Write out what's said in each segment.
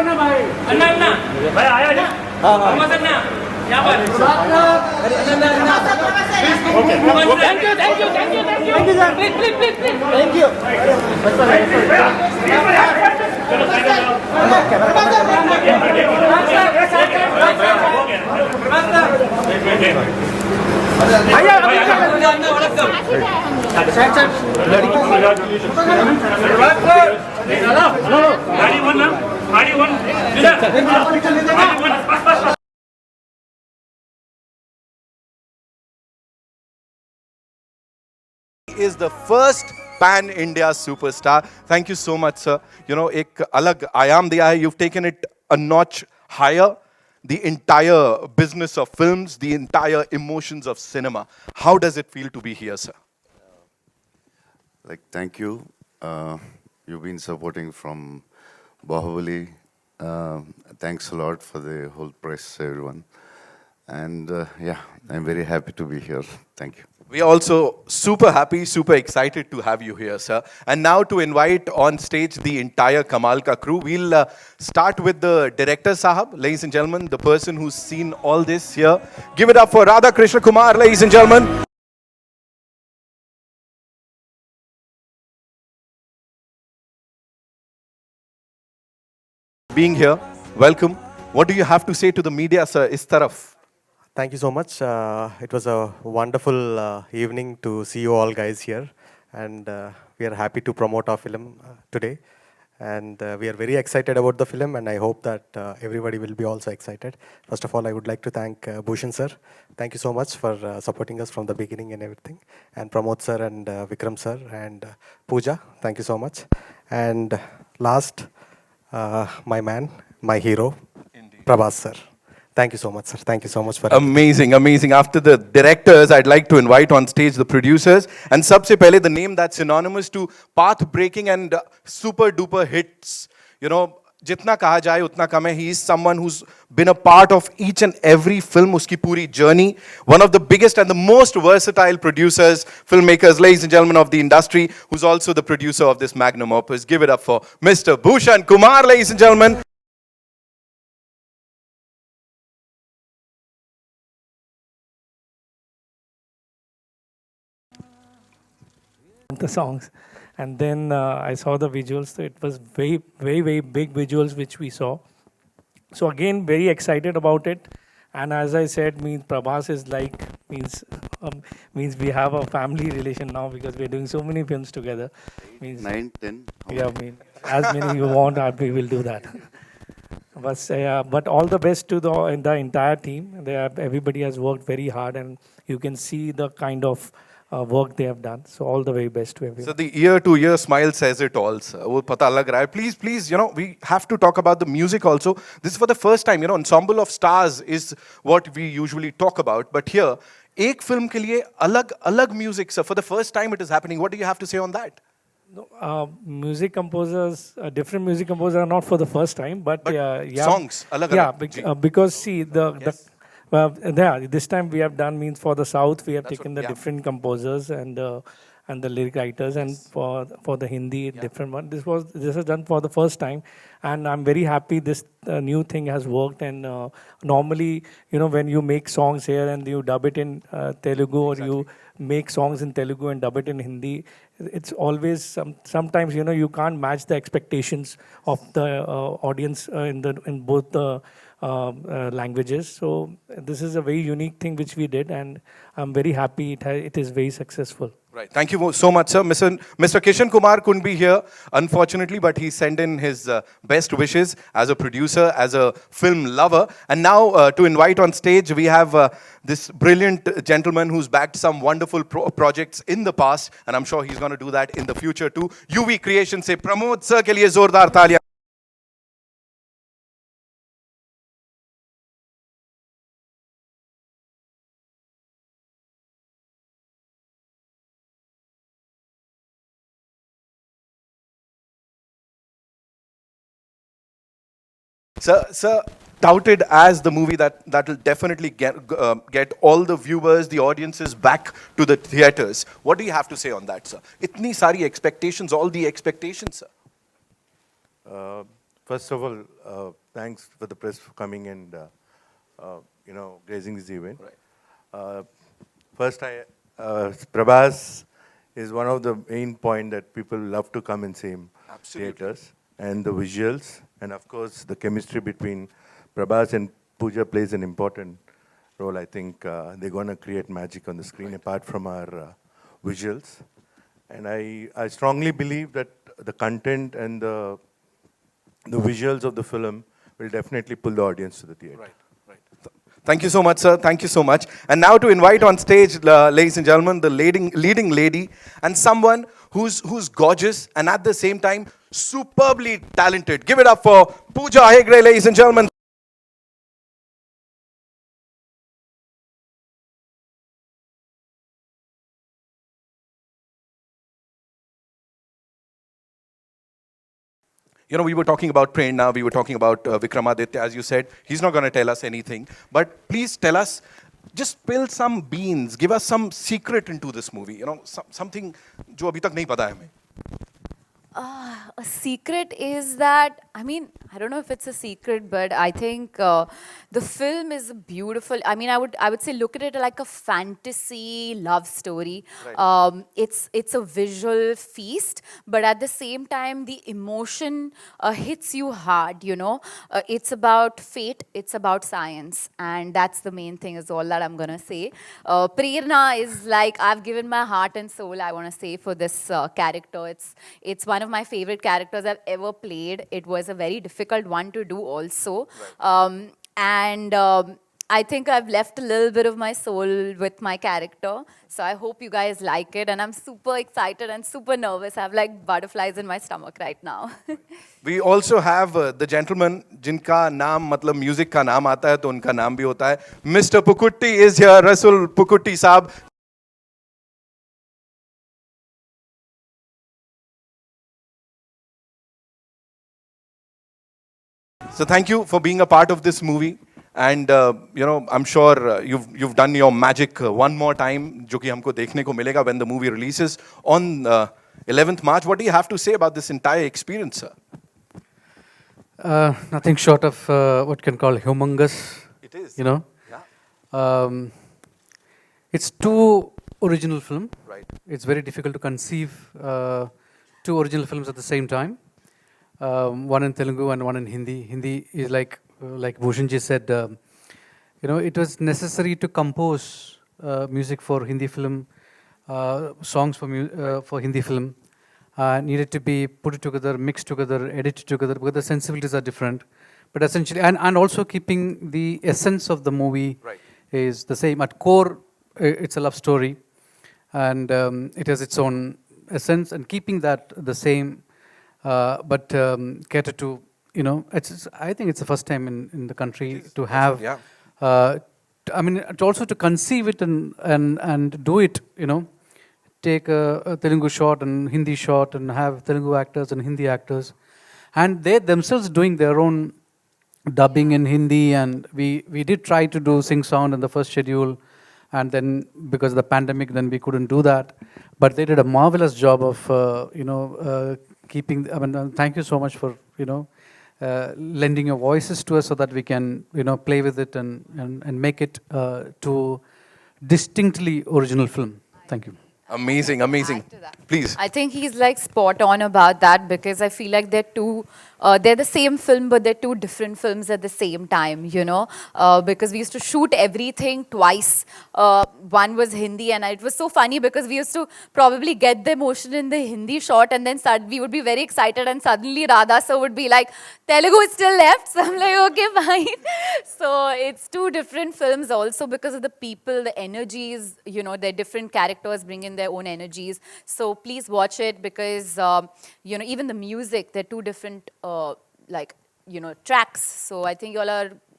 अन्ना अन्ना भाई आया जा मोहम्मद अन्ना यहाँ पर thank you thank you thank you thank you thank you sir please please please please thank you भैया गाड़ी वन ना गाड़ी one is the first pan India superstar. Thank you so much, sir. You know, ek alag aayam diya hai. You've taken it a notch higher. The entire business of films, the entire emotions of cinema. How does it feel to be here, sir? Like, thank you. You've been supporting from Bahubali. Thanks a lot for the whole press, everyone. And yeah, I'm very happy to be here. Thank you. We are also super happy, super excited to have you here, sir. And now to invite on stage the entire Kamal Ka crew. We'll start with the director Sahab, ladies and gentlemen, the person who's seen all this here. Give it up for Radha Krishna Kumar, ladies and gentlemen. Being here, welcome. What do you have to say to the media, sir, is taraf? Thank you so much. It was a wonderful evening to see you all guys here, and we are happy to promote our film today. And we are very excited about the film, and I hope that everybody will be also excited. First of all, I would like to thank Bhushan sir. Thank you so much for supporting us from the beginning and everything. And Pramod sir and Vikram sir and Pooja, thank you so much. And last, my man, my hero, Prabhas sir. Thank you so much, sir. Thank you so much for Amazing, amazing. After the directors, I'd like to invite on stage the producers. And sabse pehle, the name that's synonymous to path-breaking and super duper hits. You know, jitna kaha jaye utna kam hai. He is someone who's been a part of each and every film, uski puri journey. One of the biggest and the most versatile producers, filmmakers, ladies and gentlemen of the industry, who's also the producer of this magnum opus. Give it up for Mr. Bhushan Kumar, ladies and gentlemen. the songs, and then I saw the visuals. So it was very big visuals which we saw. So again, very excited about it. And as I said, means Prabhas is like means we have a family relation now because we are doing so many films together. Means 9, 10. yeah, I mean as many you want, we will do that. But all the best to the entire team. Everybody has worked very hard, and you can see the kind of work they have done. So all the very best to everyone. So the ear-to-ear smile says it all, sir. वो पता लग रहा है. Please, you know, we have to talk about the music also. This is for the first time, you know, Ensemble of Stars is what we usually talk about. But here, एक film के लिए अलग music, sir. For the first time it is happening. What do you have to say on that? Music composers, different music composers are not for the first time, but yeah, songs, alag. because see this time we have done means for the South we have taken the different composers and the lyric writers, and for the Hindi different one. This is done for the first time, and I'm very happy this new thing has worked. And normally, you know, when you make songs here and you dub it in Telugu, or you make songs in Telugu and dub it in Hindi, it's always sometimes, you know, you can't match the expectations of the audience in both the languages. So this is a very unique thing which we did, and I'm very happy it is very successful. Right. Thank you so much, sir. Mr. Kishan Kumar couldn't be here, unfortunately, but he sent in his best wishes as a producer, as a film lover. And now to invite on stage, we have this brilliant gentleman who's backed some wonderful projects in the past, and I'm sure he's going to do that in the future too. UV Creation se Pramod sir ke liye zordar taaliyan. Sir, touted as the movie that will definitely get all the viewers, the audiences back to the theaters. What do you have to say on that, sir? Itni sari expectations, all the expectations, sir. first of all, thanks for the press for coming and gracing this event. First, Prabhas is one of the main point that people love to come and see in theaters, and the visuals, and of course the chemistry between Prabhas and Pooja plays an important role. I think they're going to create magic on the screen apart from our visuals. And I strongly believe that the content and the visuals of the film will definitely pull the audience to the theater. Right. Thank you so much, sir. Thank you so much. And now to invite on stage, ladies and gentlemen, the leading lady and someone who's gorgeous and at the same time superbly talented. Give it up for Pooja Hegde, ladies and gentlemen. You know, we were talking about Prerna, we were talking about Vikramaditya, as you said. He's not going to tell us anything. But please tell us, just spill some beans, give us some secret into this movie. You know, something जो अभी तक नहीं पता है हमें. A secret is that, I mean, I don't know if it's a secret, but I think the film is beautiful. I mean, I would say look at it like a fantasy love story. Right. It's a visual feast, but at the same time, the emotion hits you hard, you know. It's about fate, it's about science, and that's the main thing is all that I'm going to say. Prerna is like, I've given my heart and soul, I want to say, for this character. It's one of my favorite characters I've ever played. It was a very difficult one to do also. Right. I think I've left a little bit of my soul with my character. So I hope you guys like it. And I'm super excited and super nervous. I have like butterflies in my stomach right now. We also have the gentleman जिनका नाम मतलब music का नाम आता है तो उनका नाम भी होता है. Mr. Pukutti is here. Rasul Pukutti साहब. So thank you for being a part of this movie, and I'm sure you've done your magic one more time, जो कि हमको देखने को मिलेगा when the movie releases on 11th March. What do you have to say about this entire experience, sir? Nothing short of what can call humongous. It is. You know. Yeah. It's two original film. Right. It's very difficult to conceive two original films at the same time. One in Telugu and one in Hindi. Hindi is like Bhushanji said, it was necessary to compose music for Hindi film, songs for Hindi film. Needed to be put together, mixed together, edited together, because the sensibilities are different. But essentially, and also keeping the essence of the movie is the same. At core, it's a love story, and it has its own essence, and keeping that the same. But cater to, I think it's the first time in the country to have, also to conceive it and do it, take a Telugu shot and Hindi shot and have Telugu actors and Hindi actors, and they themselves doing their own dubbing in Hindi, and we did try to do sing sound in the first schedule, and then because of the pandemic, then we couldn't do that, but they did a marvelous job of, keeping, thank you so much for, lending your voices to us so that we can, play with it and make it to distinctly original film. Thank you. Amazing. Please. I think he's like spot on about that, because I feel like they're the same film, but they're two different films at the same time, because we used to shoot everything twice. One was Hindi, and it was so funny because we used to probably get the emotion in the Hindi shot, and then we would be very excited, and suddenly Radha sir would be like, Telugu is still left. So I'm like, okay, fine. So it's two different films also because of the people, the energies, their different characters bring in their own energies. So please watch it, because, even the music, they're two different tracks. So I think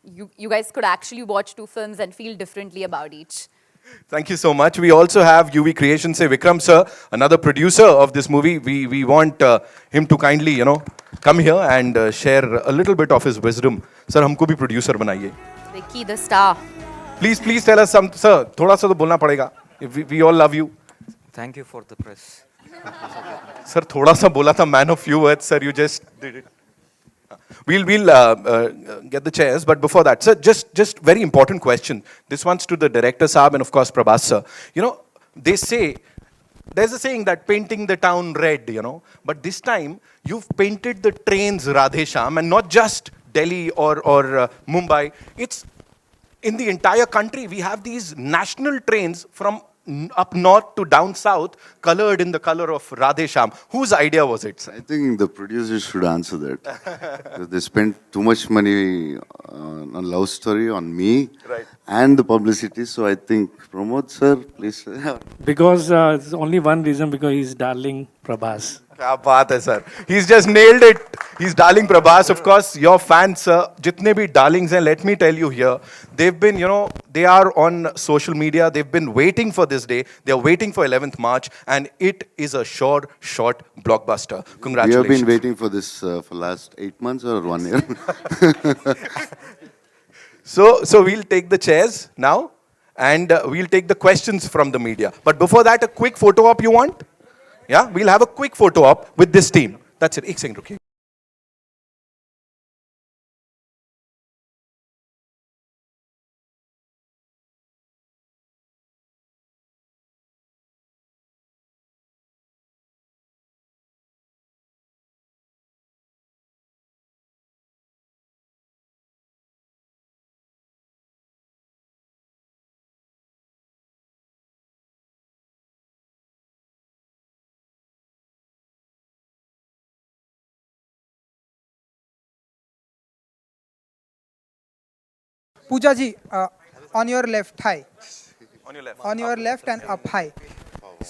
you guys could actually watch two films and feel differently about each. Thank you so much. We also have UV Creations से Vikram sir, another producer of this movie. We want him to kindly, come here and share a little bit of his wisdom. Sir, हमको भी producer बनाइए. Vicky the star. Please tell us some, sir. थोड़ा सा तो बोलना पड़ेगा. We all love you. Thank you for the press. Sir, थोड़ा सा बोला था man of few words. Sir, you just did it. We'll get the chairs, but before that, sir, just very important question. This one's to the director Saab and of course Prabhas sir. You know, they say there's a saying that painting the town red, you know, but this time you've painted the trains Radhe Shyam, and not just Delhi or Mumbai. It's in the entire country. We have these national trains from up north to down south, colored in the color of Radhe Shyam. Whose idea was it, sir? I think the producers should answer that. Because they spent too much money on love story, on me, Right. and the publicity. So I think Pramod sir, please. Because there's only one reason, because he's darling Prabhas. क्या बात है sir. He's just nailed it. He's darling Prabhas. Of course, your fans, sir, जितने भी darlings हैं, let me tell you here, they've been, you know, they are on social media. They've been waiting for this day. They're waiting for 11th March, and it is a short blockbuster. We Congratulations. have been waiting for this for last 8 months or 1 year. So we'll take the chairs now, and we'll take the questions from the media. But before that, a quick photo op you want? Yeah, we'll have a quick photo op with this team. That's it. एक second रुकिए. Pooja ji, on your left high. On your left. On your left and up high.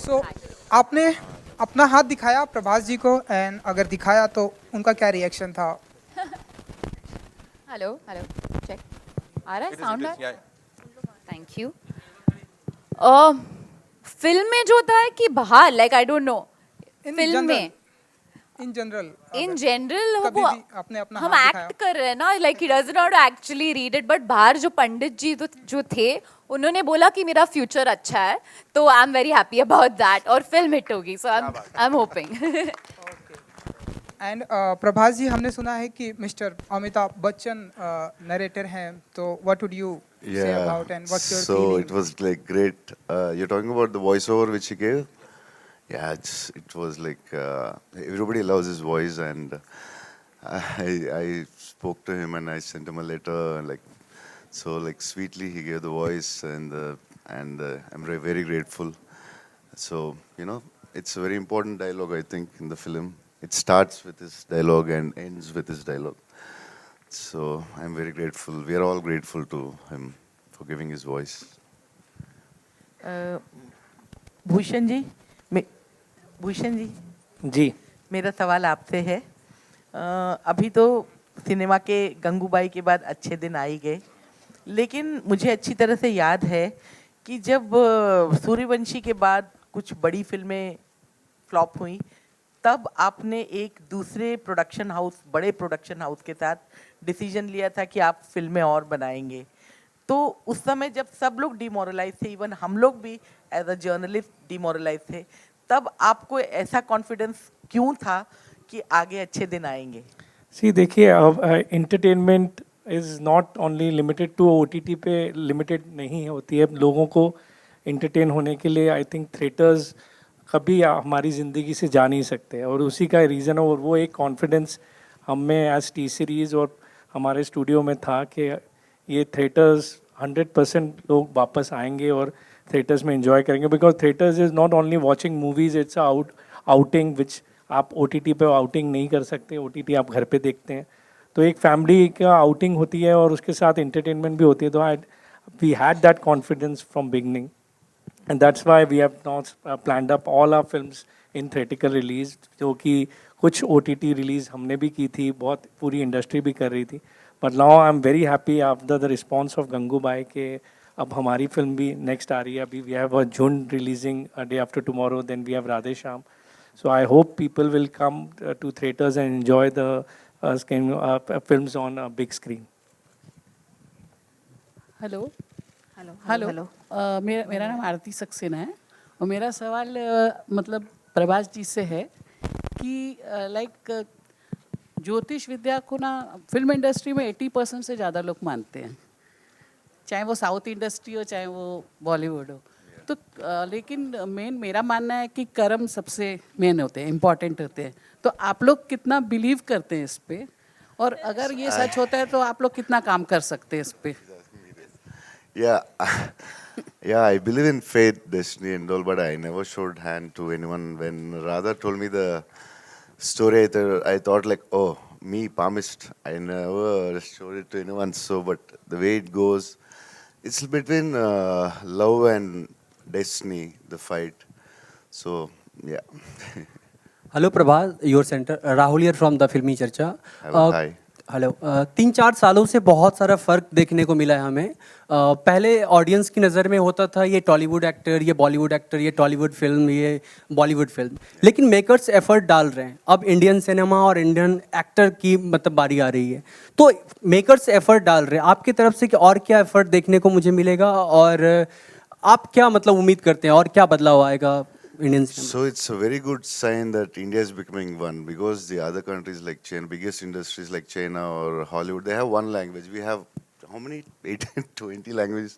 So आपने अपना हाथ दिखाया प्रभास जी को, and अगर दिखाया तो उनका क्या रिएक्शन था? हेलो चेक आ रहा है साउंड है? Thank you. फिल्म में जो होता है कि बाहर, like I don't know, film में इन जनरल इन जनरल कभी भी आपने अपना हम हाथ एक्ट कर रहे हैं ना, like he does not actually read it, but बाहर जो पंडित जी जो थे उन्होंने बोला कि मेरा फ्यूचर अच्छा है, तो I am very happy about that, और फिल्म हिट होगी, so I am hoping. And Prabhas ji, हमने सुना है कि मिस्टर अमिताभ बच्चन नरेटर हैं, तो what would you say about and what's your So feeling? it was like great. You're talking about the voiceover which he gave? Yeah, it was like everybody loves his voice, and I spoke to him and I sent him a letter, like sweetly he gave the voice, and I'm very grateful. So you know, it's a very important dialogue, I think, in the film. It starts with his dialogue and ends with his dialogue. So I'm very grateful. We are all grateful to him for giving his voice. Bhushan ji, Bhushan ji ji. मेरा सवाल आपसे है. अभी तो cinema के गंगूबाई के बाद अच्छे दिन आ ही गए, लेकिन मुझे अच्छी तरह से याद है कि जब सूर्यवंशी के बाद कुछ बड़ी फिल्में फ्लॉप हुई, तब आपने एक दूसरे प्रोडक्शन हाउस, बड़े प्रोडक्शन हाउस के साथ डिसीजन लिया था कि आप फिल्में और बनाएंगे. तो उस समय जब सब लोग डिमोरलाइज थे, इवन हम लोग भी एज अ जर्नलिस्ट डिमोरलाइज थे, तब आपको ऐसा कॉन्फिडेंस क्यों था कि आगे अच्छे दिन आएंगे? सी देखिए, entertainment is not only limited to OTT पे लिमिटेड नहीं होती है. लोगों को एंटरटेन होने के लिए आई थिंक थिएटर्स कभी हमारी ज़िंदगी से जा नहीं सकते, और उसी का रीज़न है, और वो एक कॉन्फिडेंस हम में एज टी सीरीज़ और हमारे स्टूडियो में था कि ये थिएटर्स 100% लोग वापस आएंगे और थिएटर्स में एंजॉय करेंगे. Because theatres is not only watching movies, it's outing which आप OTT पे आउटिंग नहीं कर सकते. OTT आप घर पे देखते हैं, तो एक फैमिली का आउटिंग होती है और उसके साथ एंटरटेनमेंट भी होती है. तो we had that confidence from beginning, and that's why we have now planned up all our films in theatrical release, जो कि कुछ OTT release हमने भी की थी, बहुत पूरी इंडस्ट्री भी कर रही थी. But now I'm very happy after the response of Gangubai के अब हमारी फिल्म भी नेक्स्ट आ रही है. अभी we have a June releasing a day after tomorrow, then we have Radhe Shyam. So I hope people will come to theaters and enjoy the films on a big screen. Hello hello. मेरा नाम आरती सक्सेना है, और मेरा सवाल मतलब प्रभास जी से है कि लाइक ज्योतिष विद्या को ना फिल्म इंडस्ट्री में 80% से ज़्यादा लोग मानते हैं, चाहे वो साउथ इंडस्ट्री हो चाहे वो बॉलीवुड हो। तो लेकिन मेरा मानना है कि कर्म सबसे मेन होते हैं, इम्पॉर्टेंट होते हैं। तो आप लोग कितना बिलीव करते हैं इस पे, और अगर ये सच होता है तो आप लोग कितना काम कर सकते हैं इस पे? Yeah, yeah, I believe in faith, destiny, and all, but I never showed hand to anyone. When Radha told me the story, I thought like, oh, me, palmist. I never showed it to anyone. So, but the way it goes, it's between love and destiny, the fight. So, yeah. Hello Prabha, your centre Rahul here from the फिल्मी चर्चा। Hi. Hello 3-4 सालों से बहुत सारा फ़र्क देखने को मिला है हमें। पहले ऑडियंस की नज़र में होता था ये टॉलीवुड एक्टर, ये बॉलीवुड एक्टर, ये टॉलीवुड फिल्म, ये बॉलीवुड फिल्म, लेकिन मेकर्स एफर्ट डाल रहे हैं। अब इंडियन सिनेमा और इंडियन एक्टर की मतलब बारी आ रही है, तो मेकर्स एफर्ट डाल रहे हैं। आपकी तरफ से कि और क्या एफर्ट देखने को मुझे मिलेगा, और आप क्या मतलब उम्मीद करते हैं और क्या बदलाव आएगा Indian cinema? So it's a very good sign that India is becoming one, because the other countries like China, biggest industries like China or Hollywood, they have one language. We have how many? 18, 20 languages.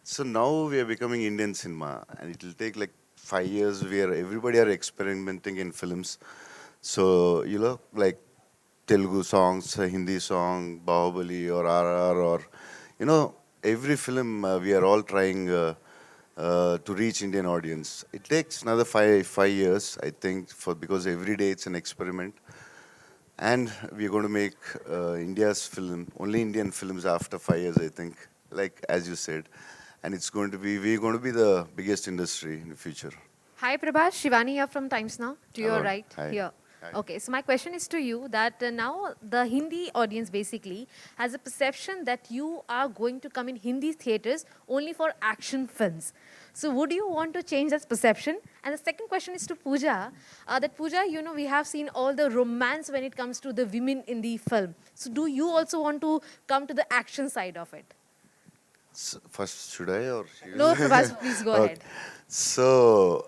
So now we are becoming Indian cinema, and it will take like 5 years where everybody are experimenting in films. So like Telugu songs, Hindi song, Bahubali or RR, or every film we are all trying. To reach Indian audience. It takes another five years, I think, because every day it's an experiment. And we're going to make India's film, only Indian films after 5 years, I think, like as you said. And we're going to be the biggest industry in the future. Hi Prabhas, Shivani here from Times Now, to your Hello. right Hi. here. Hi. Okay, so my question is to you that now the Hindi audience basically has a perception that you are going to come in Hindi theatres only for action films. So would you want to change that perception? And the second question is to Pooja, that Pooja, we have seen all the romance when it comes to the women in the film. So do you also want to come to the action side of it? First, should I or? No, Prabhas, please go ahead. So,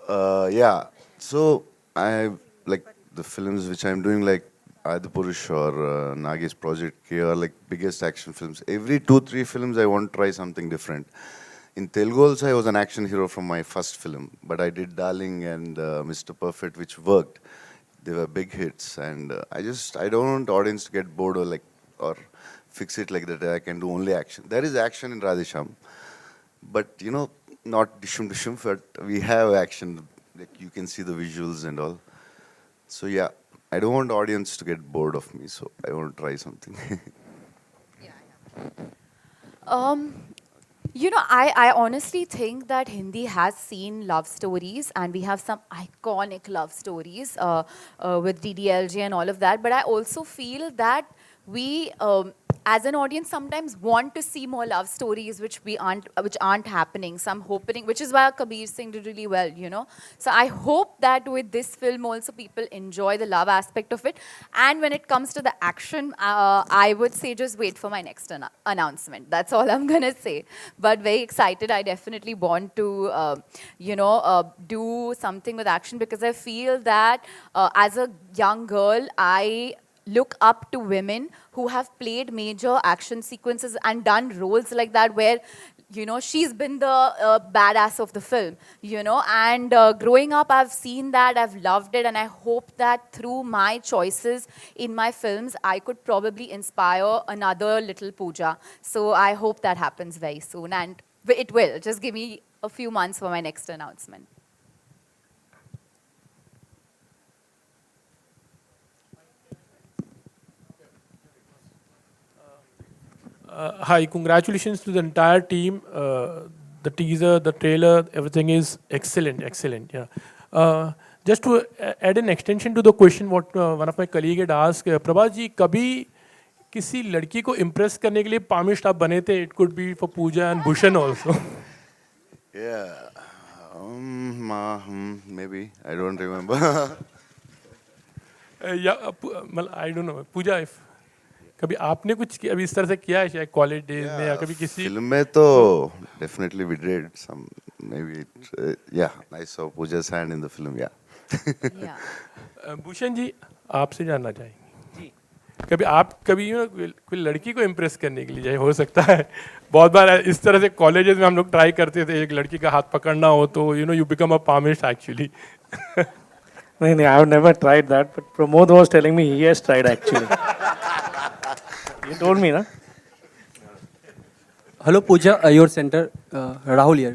yeah. So, I like the films which I'm doing, like Adipurush or Nagesh Project K, are like biggest action films. Every 2-3 films, I want to try something different. In Telugu also, I was an action hero from my first film, but I did Darling and Mr. Perfect, which worked. They were big hits, and I don't want audience to get bored or fix it like that. I can do only action. There is action in Radhesham, but not dishum dishum, but we have action. Like you can see the visuals and all. So yeah, I don't want audience to get bored of me, so I want to try something. I honestly think that Hindi has seen love stories, and we have some iconic love stories with DDLJ and all of that. But I also feel that we, as an audience, sometimes want to see more love stories which aren't happening. So I'm hoping, which is why Kabir Singh did really well, So I hope that with this film also people enjoy the love aspect of it. And when it comes to the action, I would say just wait for my next announcement. That's all I'm gonna say. But very excited. I definitely want to, do something with action, because I feel that as a young girl, I look up to women who have played major action sequences and done roles like that where, she's been the badass of the film, and growing up, I've seen that, I've loved it, and I hope that through my choices in my films, I could probably inspire another little Pooja. So I hope that happens very soon, and it will. Just give me a few months for my next announcement. Hi, congratulations to the entire team. The teaser, the trailer, everything is excellent. Yeah. Just to add an extension to the question what one of my colleague had asked, Prabhas ji, कभी किसी लड़की को impress करने के लिए palmist आप बने थे? It could be for Pooja and Bhushan also. Yeah, maybe I don't remember. Yeah, I don't know. Pooja, if कभी आपने कुछ अभी इस तरह से किया है शायद कॉलेज डेज में या कभी किसी फिल्म में तो definitely we did some, maybe yeah, I saw Pooja's hand in the film, yeah. Bhushan ji आपसे जानना चाहेंगे जी कभी आप कभी कोई लड़की को इम्प्रेस करने के लिए जाए, हो सकता है बहुत बार इस तरह से कॉलेजेस में हम लोग ट्राई करते थे, एक लड़की का हाथ पकड़ना हो तो you become a palmist actually. नहीं, I have never tried that, but Pramod was telling me he has tried actually. He told me, na? Hello Pooja, your centre, Rahul here.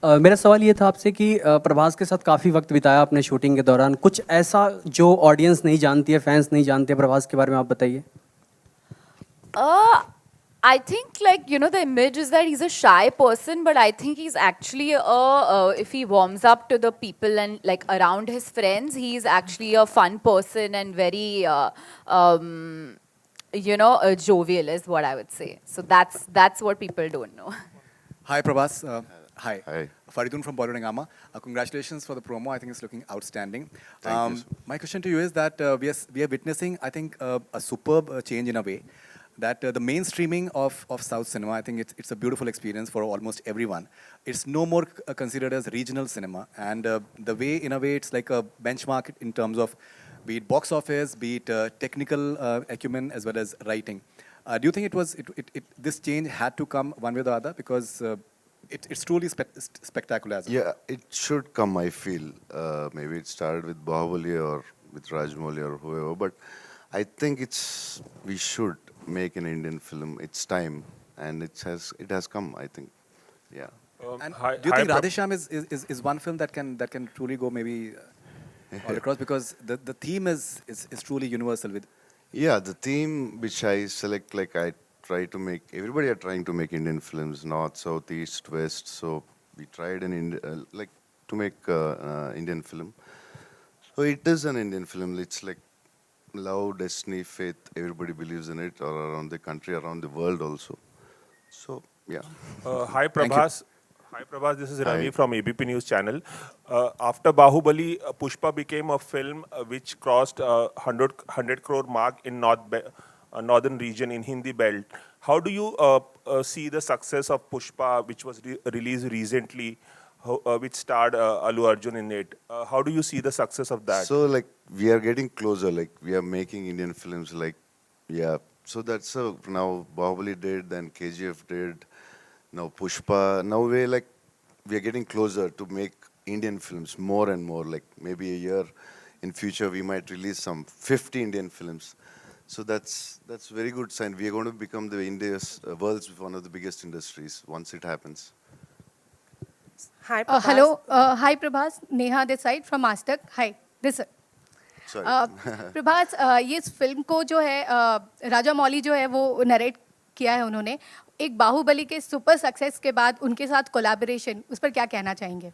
मेरा सवाल ये था आपसे कि प्रभास के साथ काफ़ी वक्त बिताया आपने शूटिंग के दौरान, कुछ ऐसा जो ऑडियंस नहीं जानती है, फैंस नहीं जानते प्रभास के बारे में, आप बताइए. I think, like, the image is that he's a shy person, but I think he's actually if he warms up to the people and like around his friends, he's actually a fun person and very jovial is what I would say. So that's what people don't know. Hi Prabhas. Hi. Hi. Faridun from Bollywood Hungama. Congratulations for the promo. I think it's looking outstanding. Thank you, sir. My question to you is that we are witnessing, I think, a superb change in a way. That the mainstreaming of South cinema, I think it's a beautiful experience for almost everyone. It's no more considered as regional cinema, and the way, in a way, it's like a benchmark in terms of be it box office, be it technical acumen as well as writing. Do you think this change had to come one way or the other, because it's truly spectacular as well? Yeah, it should come, I feel. Maybe it started with Bahubali or with Rajmouli or whoever, but I think we should make an Indian film. It's time, and it has come, I think. Yeah. And do you think Radheshyam is one film that can truly go maybe all across, because the theme is truly universal with. Yeah, the theme which I select, like I try to make, everybody are trying to make Indian films, north, south, east, west. So we tried to make Indian film. So it is an Indian film. It's like love, destiny, faith. Everybody believes in it, or around the country, around the world also. So yeah. Hi Prabhas. Hi Prabhas, this is Ravi from ABP News Channel. After Bahubali, Pushpa became a film which crossed 100 crore mark in northern region in Hindi belt. How do you see the success of Pushpa, which was released recently, which starred Allu Arjun in it? How do you see the success of that? So like we are getting closer. Like we are making Indian films. Like yeah. So that's now Bahubali did, then KGF did. Now Pushpa, now we are getting closer to make Indian films more and more. Like maybe a year in future we might release some 50 Indian films. So that's very good sign. We are going to become the world's one of the biggest industries once it happens. Hi, Prabhas. Hello. Hi, Prabhas. Neha this side from Mastak. Hi. This side. Sorry. Prabhas, ये इस film को जो है राजा मौली जो है वो narrate किया है उन्होंने, एक बाहुबली के सुपर सक्सेस के बाद उनके साथ कोलैबोरेशन, उस पर क्या कहना चाहेंगे?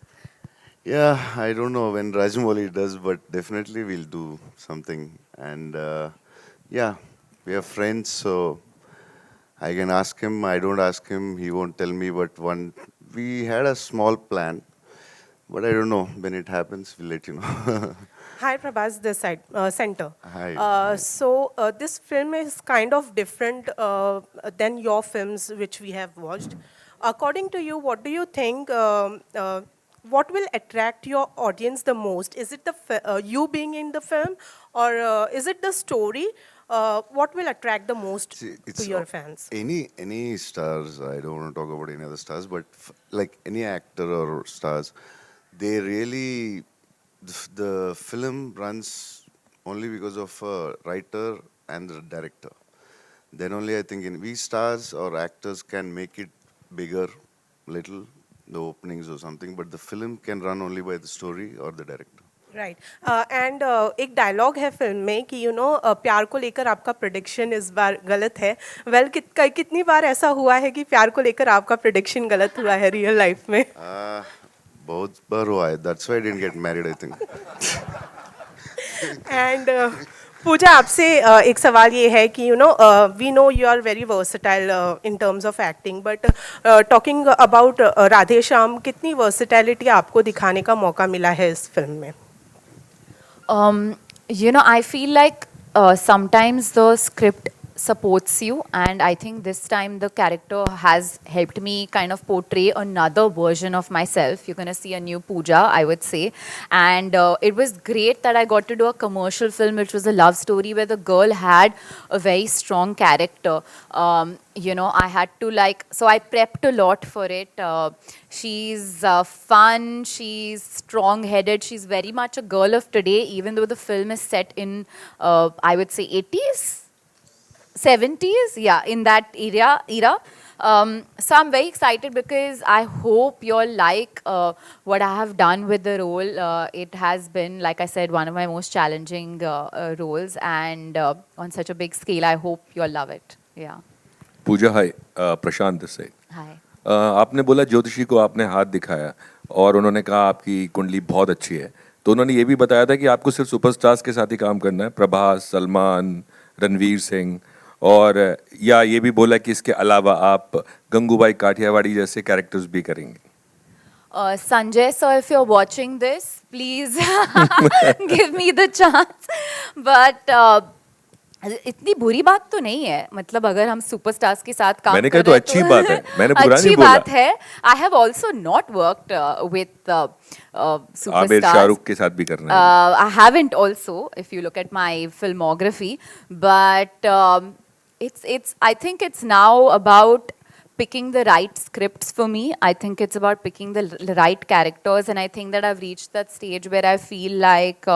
Yeah, I don't know when Rajamouli does, but definitely we'll do something. And yeah, we are friends, so I can ask him. I don't ask him, he won't tell me. But we had a small plan, but I don't know when it happens. We'll let you know. Hi, Prabhas, this side, center. Hi. So this film is kind of different than your films which we have watched. According to you, what do you think? What will attract your audience the most? Is it you being in the film, or is it the story? What will attract the most to your fans? Any stars, I don't want to talk about any other stars, but like any actor or stars, they really, the film runs only because of a writer and the director. Then only I think we stars or actors can make it bigger, little, the openings or something, but the film can run only by the story or the director. Right. And एक dialogue है film में कि प्यार को लेकर आपका prediction इस बार गलत है. Well, कितनी बार ऐसा हुआ है कि प्यार को लेकर आपका प्रेडिक्शन गलत हुआ है रियल लाइफ में? बहुत बार हुआ है. That's why I didn't get married, I think. And पूजा, आपसे एक सवाल ये है कि we know you are very versatile in terms of acting, but talking about Radheshyam, कितनी versatility आपको दिखाने का मौका मिला है इस फिल्म में? I feel like sometimes the script supports you, and I think this time the character has helped me kind of portray another version of myself. You're going to see a new Pooja, I would say. And it was great that I got to do a commercial film which was a love story where the girl had a very strong character. You know, I had to so I prepped a lot for it. She's fun, she's strong-headed, she's very much a girl of today, even though the film is set in, I would say, 80s? 70s, yeah, in that era. So I'm very excited because I hope you all like what I have done with the role. It has been, like I said, one of my most challenging roles, and on such a big scale. I hope you all love it. Yeah. Pooja, hi, Prashant this side. Hi. आपने बोला ज्योतिषी को आपने हाथ दिखाया और उन्होंने कहा आपकी कुंडली बहुत अच्छी है, तो उन्होंने ये भी बताया था कि आपको सिर्फ सुपरस्टार्स के साथ ही काम करना है, प्रभास, सलमान, रणवीर सिंह, और या ये भी बोला कि इसके अलावा आप गंगूबाई काठियावाड़ी जैसे कैरेक्टर्स भी करेंगे। Sanjay sir, if you're watching this, please give me the chance. But इतनी बुरी बात तो नहीं है, मतलब अगर हम सुपरस्टार्स के साथ काम मैंने कर कहा तो रहे हैं अच्छी बात है, मैंने बुरा अच्छी नहीं बोला। बात है। I have also not worked with Aamir superstars. Shahrukh के साथ भी करना है। I haven't also, if you look at my filmography, but I think it's now about picking the right scripts for me. I think it's about picking the right characters, and I think that I've reached that stage where I feel like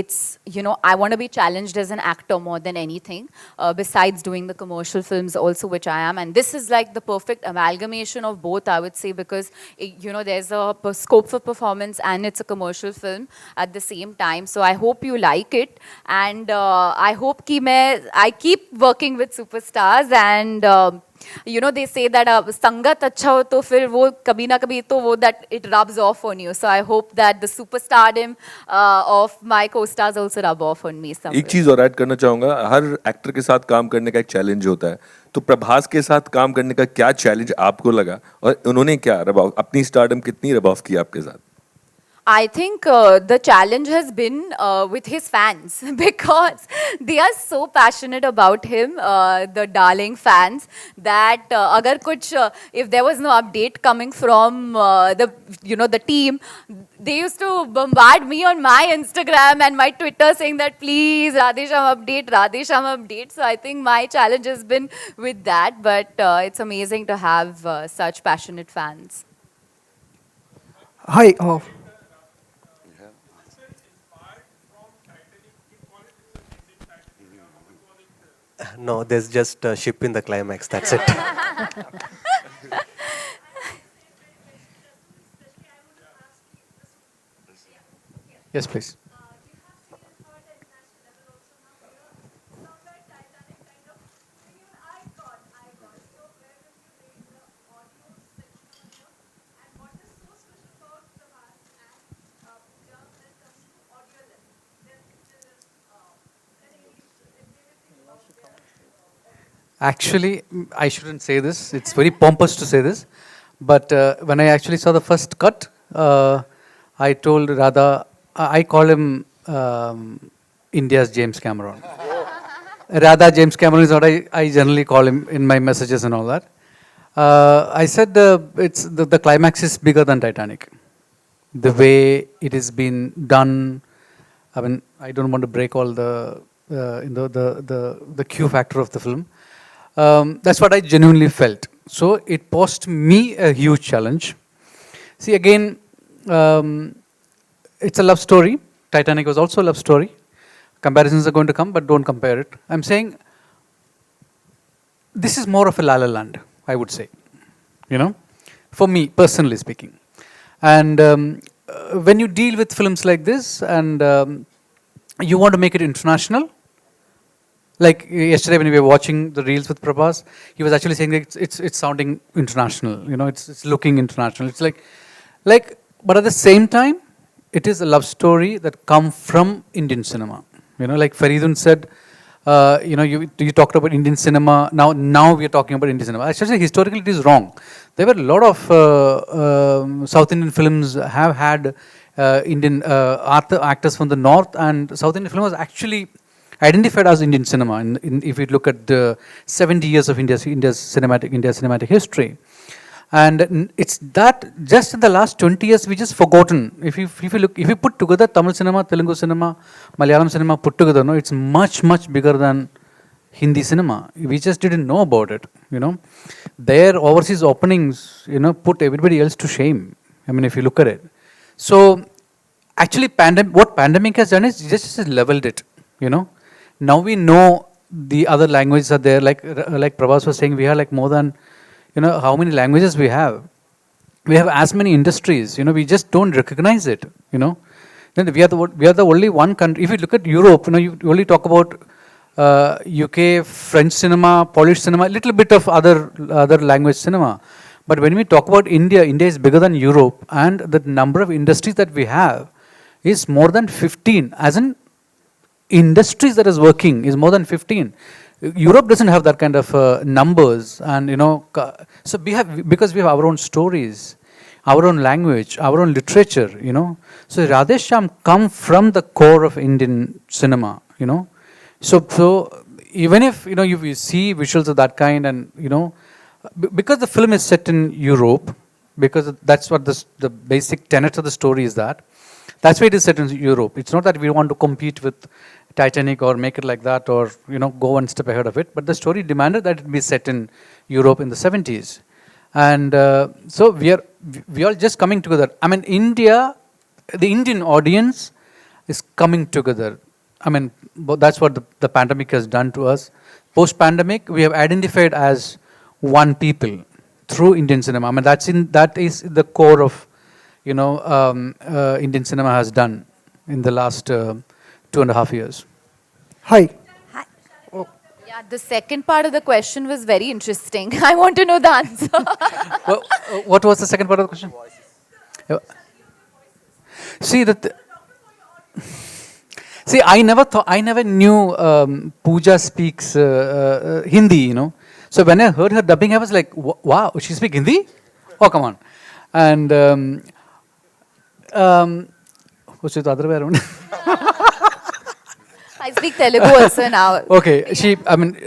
it's, you know, I want to be challenged as an actor more than anything, besides doing the commercial films also, which I am. And this is like the perfect amalgamation of both, I would say, because, you know, there's a scope for performance and it's a commercial film at the same time. So I hope you like it. And I hope I keep working with superstars, and you know, they say that sangat acha ho to fir wo kabhi na kabhi to wo that it rubs off on you. So I hope that the superstardom of my co-stars also rub off on me somewhere. एक चीज और add करना चाहूंगा, हर actor के साथ काम करने का एक चैलेंज होता है, तो प्रभास के साथ काम करने का क्या चैलेंज आपको लगा और उन्होंने क्या अपनी स्टारडम कितनी रब ऑफ की आपके साथ? I think the challenge has been with his fans, because they are so passionate about him, the darling fans, that agar kuch, if there was no update coming from the team, they used to bombard me on my Instagram and my Twitter saying that please Radhesham update. So I think my challenge has been with that, but it's amazing to have such passionate fans. Hi. No, there's just a ship in the climax, that's it. Yes, please. Actually, I shouldn't say this. It's very pompous to say this. But when I actually saw the first cut, I told Radha, I call him India's James Cameron. Radha James Cameron is what I generally call him in my messages and all that. I said the climax is bigger than Titanic. The way it has been done, I mean, I don't want to break all the Q factor of the film. That's what I genuinely felt. So it posed me a huge challenge. See, again, it's a love story. Titanic was also a love story. Comparisons are going to come, but don't compare it. I'm saying this is more of a La La Land, I would say, you know, for me, personally speaking. And when you deal with films like this and you want to make it international, like yesterday when we were watching the reels with Prabhas, he was actually saying that it's sounding international, you know, it's looking international. It's like, but at the same time, it is a love story that come from Indian cinema. You know, like Faridun said, you know, you talked about Indian cinema. Now we are talking about Indian cinema. I should say historically it is wrong. There were a lot of South Indian films have had Indian actors from the north, and South Indian film was actually identified as Indian cinema. If we look at the 70 years of India's cinematic history, and it's that just in the last 20 years we just forgotten. If you put together Tamil cinema, Telugu cinema, Malayalam cinema put together, no, it's much bigger than Hindi cinema. We just didn't know about it. Their overseas openings, put everybody else to shame. I mean, if you look at it. So actually, what pandemic has done is just leveled it. Now we know the other languages are there. Like Prabhas was saying, we have like more than, how many languages we have. We have as many industries. We just don't recognize it. Then we are the only one country. If you look at Europe, you only talk about UK, French cinema, Polish cinema, a little bit of other language cinema. But when we talk about India, India is bigger than Europe, and the number of industries that we have is more than 15. As in industries that is working is more than 15. Europe doesn't have that kind of numbers, and so because we have our own stories, our own language, our own literature. So Radheshyam come from the core of Indian cinema. So even if you see visuals of that kind, and because the film is set in Europe, because that's what the basic tenet of the story is, that's why it is set in Europe. It's not that we want to compete with Titanic or make it like that, or go one step ahead of it, but the story demanded that it be set in Europe in the 70s. And so we are just coming together. I mean, India, the Indian audience is coming together. I mean, that's what the pandemic has done to us. Post-pandemic, we have identified as one people through Indian cinema. I mean, that is the core of, Indian cinema has done in the last 2.5 years. Hi. Yeah, the second part of the question was very interesting. I want to know the answer. What was the second part of the question? See, I never knew Pooja speaks Hindi, So when I heard her dubbing, I was like, wow, she speaks Hindi? Oh, come on. And what's the other way around? I speak Telugu also now. Okay,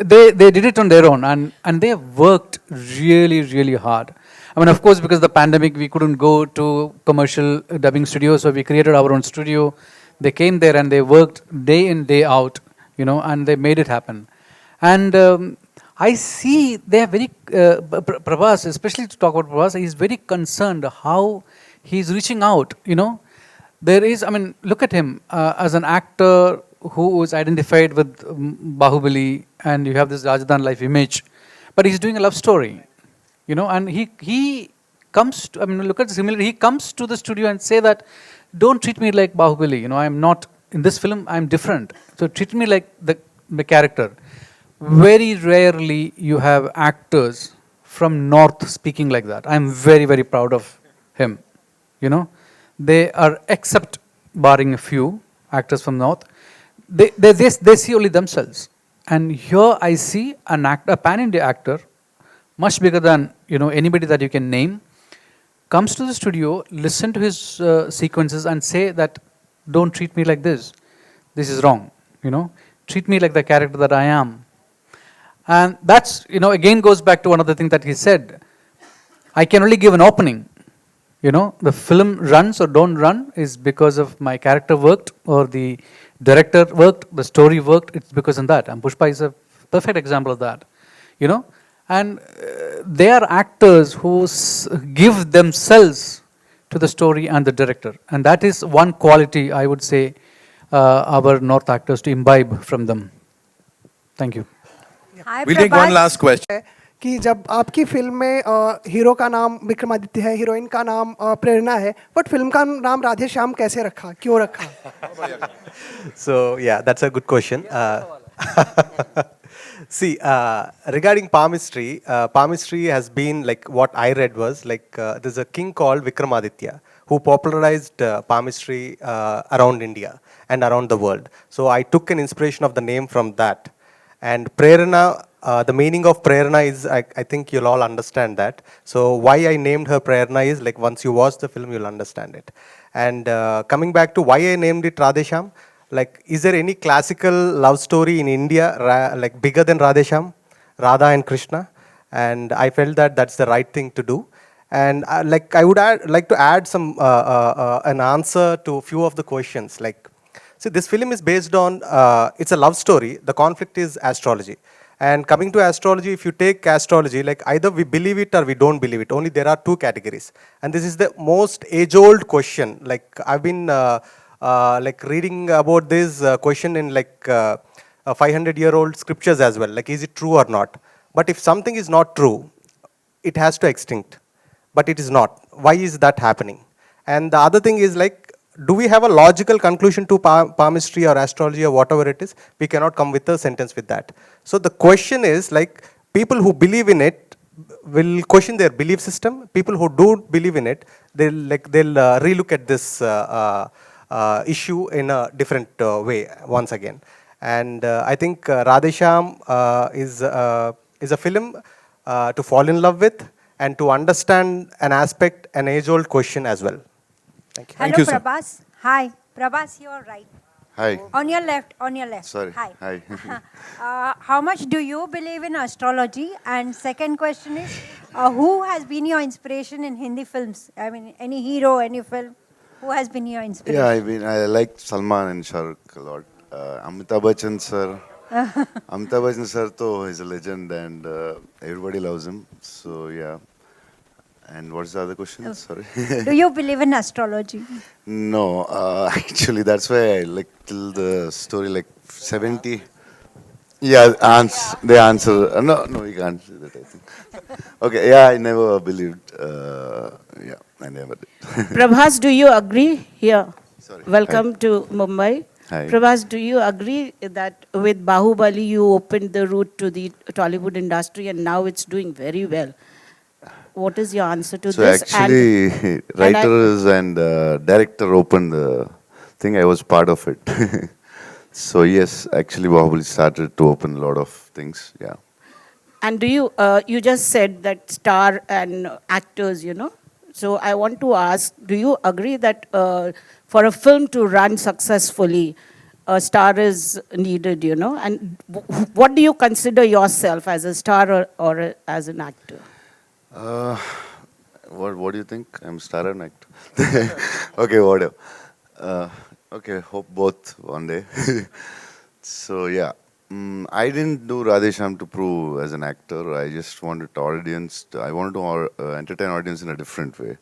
they did it on their own, and they worked really hard. I mean, of course, because of the pandemic, we couldn't go to commercial dubbing studios, so we created our own studio. They came there and they worked day in, day out, and they made it happen. And I see they are very, Prabhas, especially to talk about Prabhas, he's very concerned how he's reaching out, There is, look at him as an actor who was identified with Bahubali, and you have this Rajadan life image, but he's doing a love story, and he comes to, look at the similarity, he comes to the studio and say that, don't treat me like Bahubali, I'm not, in this film, I'm different, so treat me like the character. Very rarely you have actors from North speaking like that. I'm very proud of him, They are, except barring a few actors from North, they see only themselves. And here I see a pan-India actor, much bigger than anybody that you can name, comes to the studio, listen to his sequences and say that, don't treat me like this. This is wrong. Treat me like the character that I am. And that's, again goes back to one of the things that he said. I can only give an opening. The film runs or don't run is because of my character worked, or the director worked, the story worked. It's because of that. And Pushpa is a perfect example of that. And they are actors who give themselves to the story and the director. And that is one quality, I would say, our North actors to imbibe from them. Thank you. We'll take one last question. कि जब आपकी film में hero का नाम विक्रमादित्य है, heroine का नाम प्रेरणा है, बट फिल्म का नाम राधेश्याम कैसे रखा, क्यों रखा? So yeah, that's a good question. See, regarding palmistry, palmistry has been like, what I read was like, there's a king called Vikramaditya who popularized palmistry around India and around the world. So I took an inspiration of the name from that. And Prerana, the meaning of Prerana is, I think you'll all understand that. So why I named her Prerana is like, once you watch the film, you'll understand it. And coming back to why I named it Radheshyam, like, is there any classical love story in India like bigger than Radhesham, Radha and Krishna? And I felt that that's the right thing to do. And like I would like to add some an answer to a few of the questions. Like, see, this film is based on it's a love story. The conflict is astrology. And coming to astrology, if you take astrology, like either we believe it or we don't believe it. Only there are two categories. And this is the most age-old question. Like I've been like reading about this question in like 500-year-old scriptures as well. Like, is it true or not? But if something is not true, it has to extinct. But it is not. Why is that happening? And the other thing is like, do we have a logical conclusion to palmistry or astrology or whatever it is? We cannot come with a sentence with that. So the question is like, people who believe in it will question their belief system. People who don't believe in it, they'll relook at this issue in a different way once again. And I think Radhesham is a film to fall in love with and to understand an aspect, an age-old question as well. Thank you. Hello, Thank you, sir. Prabhas. Hi. Prabhas, you're right. Hi. On your left, on your left. Sorry. Hi. Hi. How much do you believe in astrology? And second question is, who has been your inspiration in Hindi films? I mean, any hero, any film? Who has been your inspiration? Yeah, I like Salman and Shah Rukh a lot. Amitabh Bachchan sir. Amitabh Bachchan sir is a legend and everybody loves him. So yeah. And what's the other question? Sorry. Do you believe in astrology? No, actually that's why I like till the story like 70. Yeah, they answer. No, you can't say that, I think. Okay, yeah, I never believed. Yeah, I never did. Prabhas, do you agree here? Sorry. Welcome to Mumbai. Hi. Prabhas, do you agree that with Bahubali you opened the route to the Tollywood industry and now it's doing very well? What is your answer to So this? actually, writers and director opened the thing. I was part of it. So yes, actually, Bahubali started to open a lot of things. Yeah. And do you, you just said that star and actors, you know. So I want to ask, do you agree that for a film to run successfully, a star is needed, you know? And what do you consider yourself as a star or as an actor? What do you think? I'm star and actor. Okay, whatever. Okay, hope both one day. So yeah, I didn't do Radhesham to prove as an actor. I just wanted audience. I wanted to entertain audience in a different way.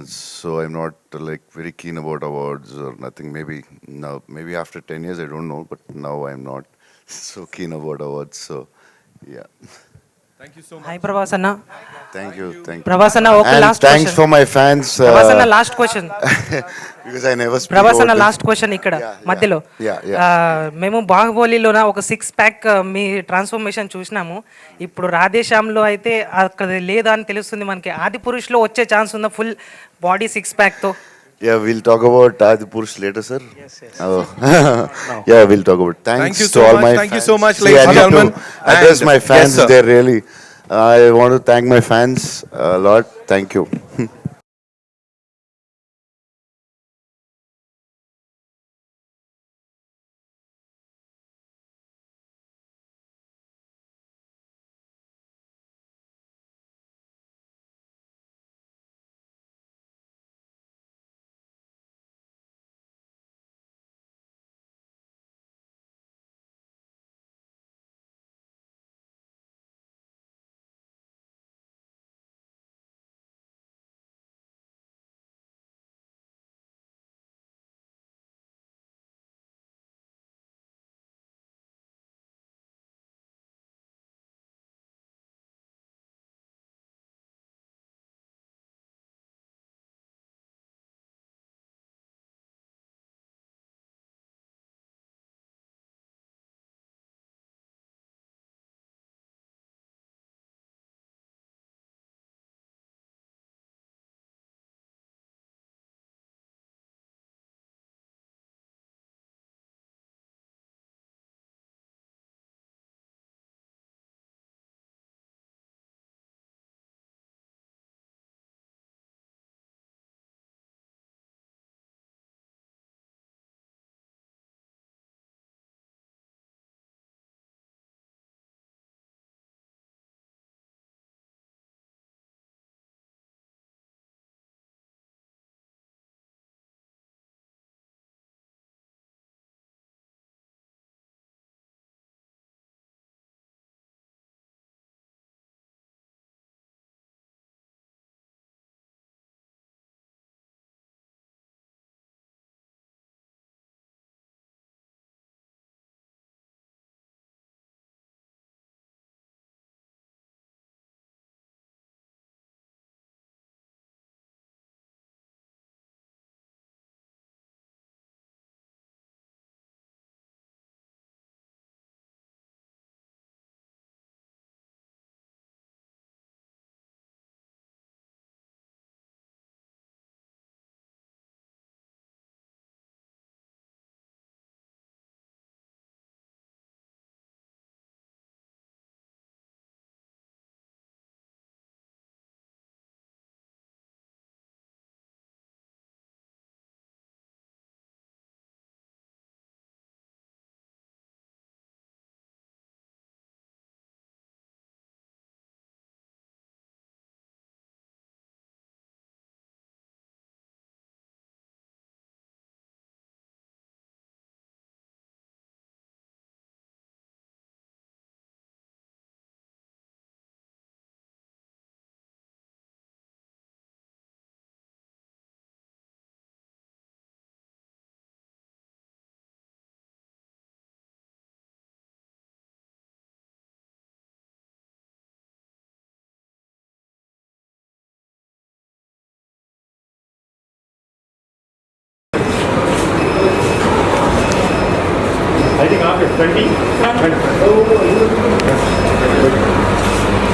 So I'm not like very keen about awards or nothing. Maybe now, maybe after 10 years, I don't know. But now I'm not so keen about awards. So yeah. Thank you so much. Hi, Prabhas Anna. Thank you. Prabhas Anna, okay, and last thanks question. for my fans. Prabhas Anna, last question. Because I never speak Prabhas about Anna, this. last question ikkada మధ్యలో మేము బాహుబలిలోన ఒక 6-pack మీ transformation చూసినాము. ఇప్పుడు రాధేశ్యామ్లో అయితే అక్కడ లేదా అని తెలుస్తుంది మనకి. ఆది పురుష్లో వచ్చే ఛాన్స్ ఉందా ఫుల్ బాడీ 6-pack తో? Yeah, we'll talk about Adi Purush later, sir. Yes. Oh. Yeah, we'll talk about. Thanks you to so all much. my Thank you fans. so much, See, ladies I and need gentlemen. to address And- my fans. Yes, sir. They're really. I want to thank my fans a lot. Thank you.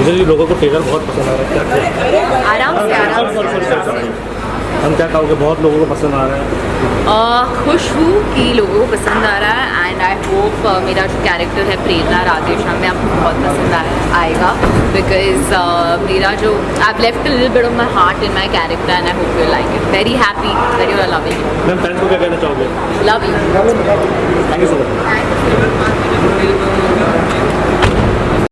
जी लोगों को trailer बहुत पसंद आ रहा है, आराम से हम क्या कहोगे? बहुत लोगों को पसंद आ रहा है। खुश हूँ कि लोगों को पसंद आ रहा है एंड आई होप मेरा जो कैरेक्टर है प्रेरणा राधेश्याम में आपको बहुत पसंद आएगा बिकॉज मेरा जो I left a little bit of my heart in my character and I hope you like it. Very happy that you are loving it. Ma'am fans को क्या कहना चाहोगे? Love you. Thank you so much.